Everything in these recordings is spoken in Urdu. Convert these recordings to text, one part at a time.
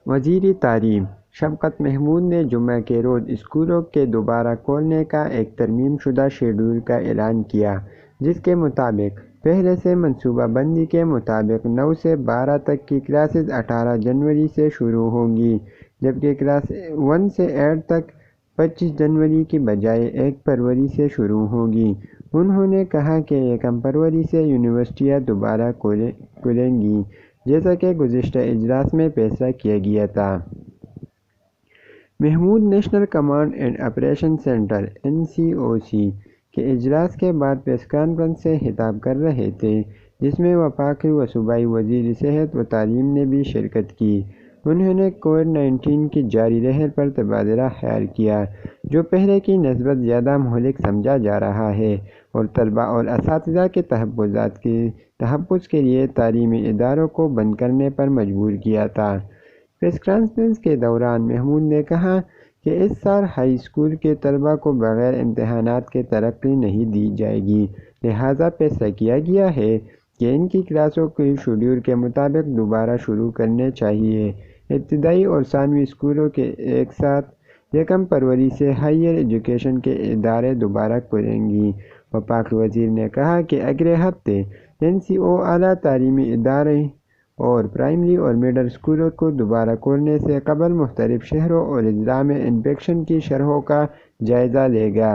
وزیر تعلیم شفقت محمود نے جمعہ کے روز اسکولوں کے دوبارہ کھولنے کا ایک ترمیم شدہ شیڈول کا اعلان کیا، جس کے مطابق پہلے سے منصوبہ بندی کے مطابق 9 سے 12 تک کی کلاسز 18 جنوری سے شروع ہوں گی، جبکہ کلاس 1 سے 8 تک 25 جنوری کی بجائے 1 فروری سے شروع ہوں گی۔ انہوں نے کہا کہ 1 فروری سے یونیورسٹیاں دوبارہ کھلیں گی، جیسا کہ گزشتہ اجلاس میں فیصلہ کیا گیا تھا۔ Mahmood national command and operation centre (NCOC) کے اجلاس کے بعد پریس کانفرنس سے خطاب کر رہے تھے، جس میں وفاقی و صوبائی وزیر صحت و تعلیم نے بھی شرکت کی۔ انہوں نے کووڈ-19 کی جاری لہر پر تبادلہ خیال کیا، جو پہلے کی نسبت زیادہ مہلک سمجھا جا رہا ہے، اور طلباء اور اساتذہ کے تحفظ کے لیے تعلیمی اداروں کو بند کرنے پر مجبور کیا تھا۔ پریس کانفرنس کے دوران محمود نے کہا کہ اس سال ہائی اسکول کے طلباء کو بغیر امتحانات کے ترقی نہیں دی جائے گی، لہٰذا فیصلہ کیا گیا ہے کہ ان کی کلاسوں کو شیڈول کے مطابق دوبارہ شروع کرنے چاہیے۔ ابتدائی اور ثانوی اسکولوں کے ایک ساتھ 1 فروری سے ہائیر ایجوکیشن کے ادارے دوبارہ کھلیں گی۔ وفاقی وزیر نے کہا کہ اگلے ہفتے NCO اعلیٰ تعلیمی ادارے اور پرائمری اور مڈل اسکولوں کو دوبارہ کھولنے سے قبل مختلف شہروں اور اضلاع میں انفیکشن کی شرحوں کا جائزہ لے گا۔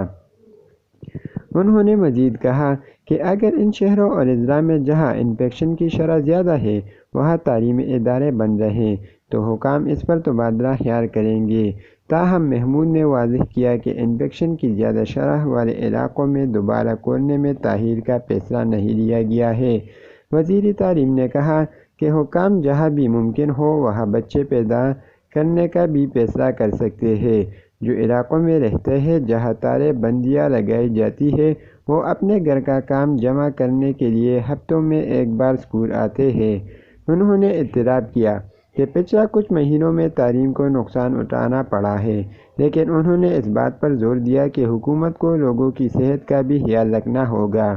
انہوں نے مزید کہا کہ اگر ان شہروں اور اضلاع میں جہاں انفیکشن کی شرح زیادہ ہے وہاں تعلیمی ادارے بند رہیں تو حکام اس پر تبادلہ خیال کریں گے۔ تاہم محمود نے واضح کیا کہ انفیکشن کی زیادہ شرح والے علاقوں میں دوبارہ کھولنے میں تاخیر کا فیصلہ نہیں لیا گیا ہے۔ وزیر تعلیم نے کہا کہ حکام جہاں بھی ممکن ہو وہاں بچے پیدا کرنے کا بھی فیصلہ کر سکتے ہیں۔ جو علاقوں میں رہتے ہیں جہاں تالے بندیاں لگائی جاتی ہیں وہ اپنے گھر کا کام جمع کرنے کے لیے ہفتوں میں ایک بار اسکول آتے ہیں۔ انہوں نے اعتراف کیا کہ پچھلے کچھ مہینوں میں تعلیم کو نقصان اٹھانا پڑا ہے، لیکن انہوں نے اس بات پر زور دیا کہ حکومت کو لوگوں کی صحت کا بھی خیال رکھنا ہوگا۔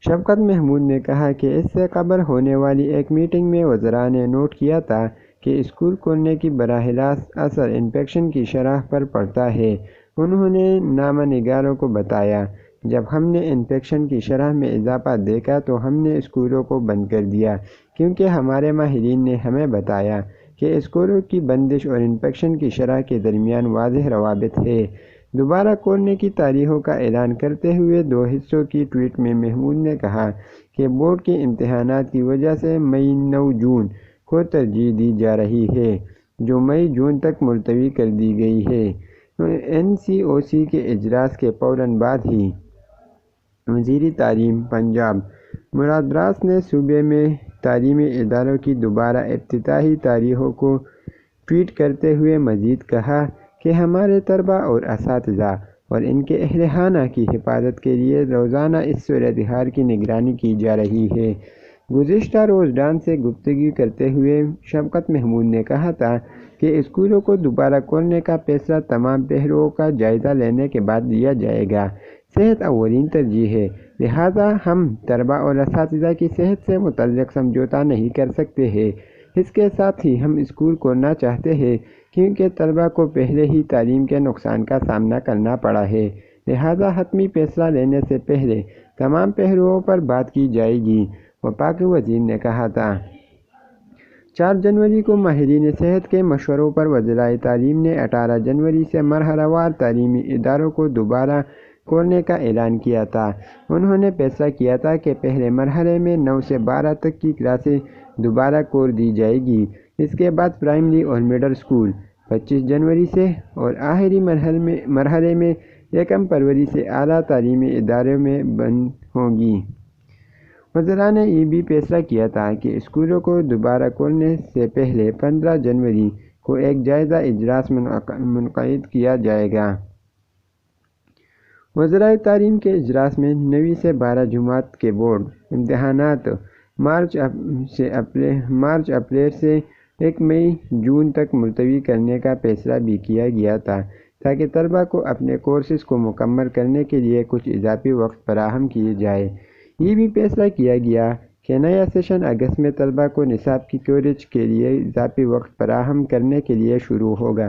شفقت محمود نے کہا کہ اس سے قبل ہونے والی ایک میٹنگ میں وزراء نے نوٹ کیا تھا کہ اسکول کھولنے کی براہ راست اثر انفیکشن کی شرح پر پڑتا ہے۔ انہوں نے نامہ نگاروں کو بتایا، جب ہم نے انفیکشن کی شرح میں اضافہ دیکھا تو ہم نے اسکولوں کو بند کر دیا، کیونکہ ہمارے ماہرین نے ہمیں بتایا کہ اسکولوں کی بندش اور انفیکشن کی شرح کے درمیان واضح روابط ہے۔ دوبارہ کھولنے کی تاریخوں کا اعلان کرتے ہوئے 2 حصوں کی ٹویٹ میں محمود نے کہا کہ بورڈ کے امتحانات کی وجہ سے مئی 9 جون کو ترجیح دی جا رہی ہے، جو مئی جون تک ملتوی کر دی گئی ہے۔ NCOC کے اجلاس کے فوراً بعد ہی وزیر تعلیم پنجاب مراد راس نے صوبے میں تعلیمی اداروں کی دوبارہ افتتاحی تاریخوں کو ٹویٹ کرتے ہوئے مزید کہا کہ ہمارے طلباء اور اساتذہ اور ان کے اہل خانہ کی حفاظت کے لیے روزانہ اس صورتحال کی نگرانی کی جا رہی ہے۔ گزشتہ روز ڈان سے گفتگو کرتے ہوئے شفقت محمود نے کہا تھا کہ اسکولوں کو دوبارہ کھولنے کا فیصلہ تمام پہلوؤں کا جائزہ لینے کے بعد لیا جائے گا۔ صحت اولین ترجیح ہے، لہٰذا ہم طلباء اور اساتذہ کی صحت سے متعلق سمجھوتہ نہیں کر سکتے ہیں۔ اس کے ساتھ ہی ہم اسکول کھولنا چاہتے ہیں کیونکہ طلباء کو پہلے ہی تعلیم کے نقصان کا سامنا کرنا پڑا ہے، لہٰذا حتمی فیصلہ لینے سے پہلے تمام پہلوؤں پر بات کی جائے گی۔ وفاقی وزیر نے کہا تھا 4 جنوری کو ماہرین صحت کے مشوروں پر وزرائے تعلیم نے 18 جنوری سے مرحلہ وار تعلیمی اداروں کو دوبارہ کھولنے کا اعلان کیا تھا۔ انہوں نے فیصلہ کیا تھا کہ پہلے مرحلے میں 9 سے 12 تک کی کلاسیں دوبارہ کھول دی جائے گی، اس کے بعد پرائمری اور مڈل اسکول 25 جنوری سے اور آخری مرحلے میں 1 فروری سے اعلیٰ تعلیمی اداروں میں بند ہوں گی۔ وزراء نے یہ بھی فیصلہ کیا تھا کہ اسکولوں کو دوبارہ کھولنے سے پہلے 15 جنوری کو ایک جائزہ اجلاس منعقد کیا جائے گا۔ وزرائے تعلیم کے اجلاس میں 9ویں سے 12 جماعت کے بورڈ امتحانات مارچ اپریل سے 1 مئی جون تک ملتوی کرنے کا فیصلہ بھی کیا گیا تھا تاکہ طلباء کو اپنے کورسز کو مکمل کرنے کے لیے کچھ اضافی وقت فراہم کیا جائے۔ یہ بھی فیصلہ کیا گیا کہ نیا سیشن اگست میں طلبہ کو نصاب کی کوریج کے لیے اضافی وقت فراہم کرنے کے لیے شروع ہوگا۔